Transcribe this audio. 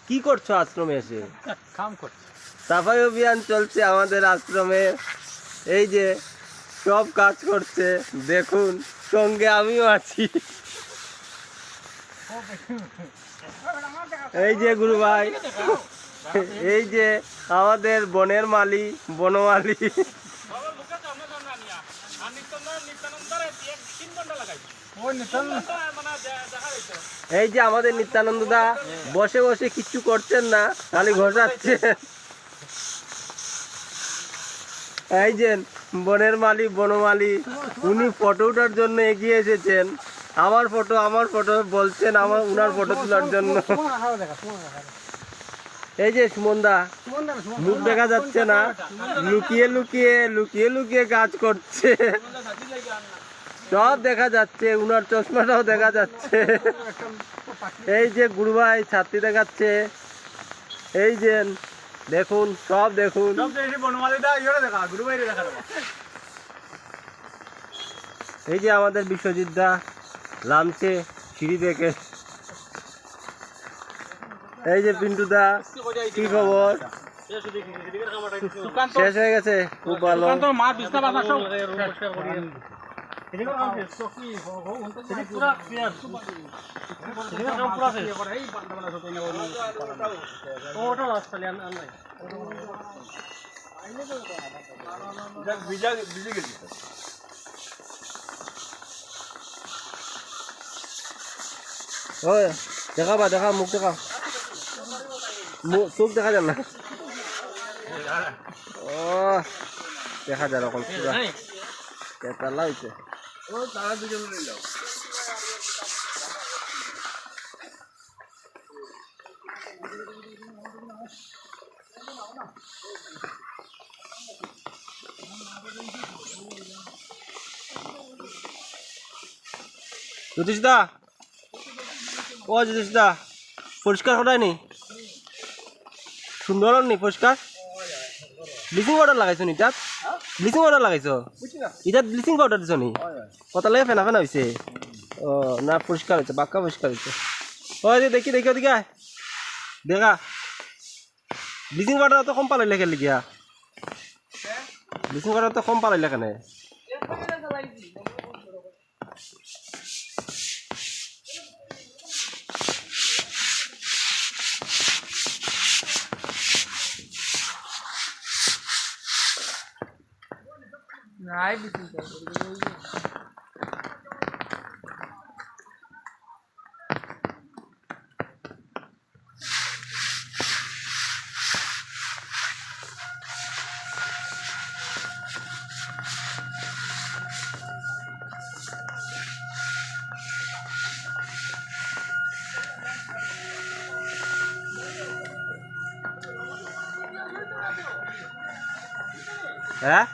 কি করছো আশ্রমে এসে? কাম করছি। সাফাই অভিযান চলছে আমাদের আশ্রমে। এই যে সব কাজ করছে, দেখুন সঙ্গে আমিও আছি। এই যে গুরু ভাই, এই যে আমাদের বনের মালি, বনমালী। এই যে আমাদের নিত্যানন্দ দা বসে বসে কিচ্ছু করছেন না, খালি ঘষাচ্ছে। এই যে বনের মালি, বনমালী, উনি ফটো ওঠার জন্য এগিয়ে এসেছেন। আমার ফটো বলছেন, উনার ফটো তোলার জন্য। এই যে সুমনদা, মুখ দেখা যাচ্ছে না, লুকিয়ে লুকিয়ে লুকিয়ে লুকিয়ে কাজ করছে। সব দেখা যাচ্ছে, উনার চশমাটাও দেখা যাচ্ছে। এই যে গুরু ভাই ছাত্রী দেখাচ্ছে। এই যে দেখুন, সব দেখুন। এই যে আমাদের বিশ্বজিৎ দা নামছে সিঁড়ি থেকে। এই যে পিন্টু দা, কি খবর? শেষ হয়ে গেছে, খুব ভালো। দেখা মুখ দেখা, চোখ দেখা যান না। ও দেখা যায় এখন পুরা কেতালা হইছে। জ্যোতিষ দা, ও জ্যোতিষ দা, পরিষ্কার হটায়নি? সুন্দর নি পরিষ্কার? ব্লিচিং পাউডার লাগাইছো নি তাত? ব্লিচিং পাউডার লাগাইছো? ইটাত ব্লিচিং পাউডার দিছো নি? কত লাগে ফেনা ফেনা হয়েছে? ও না, পরিষ্কার হয়েছে, বাক্কা পরিষ্কার হয়েছে। ও দেখি দেখি ওদিকে দেখা, ব্লিচিং পাউডার তো কম পালাইলে খেলে গিয়া, ব্লিচিং পাউডার তো কম পালাইলে কেন? হ্যাঁ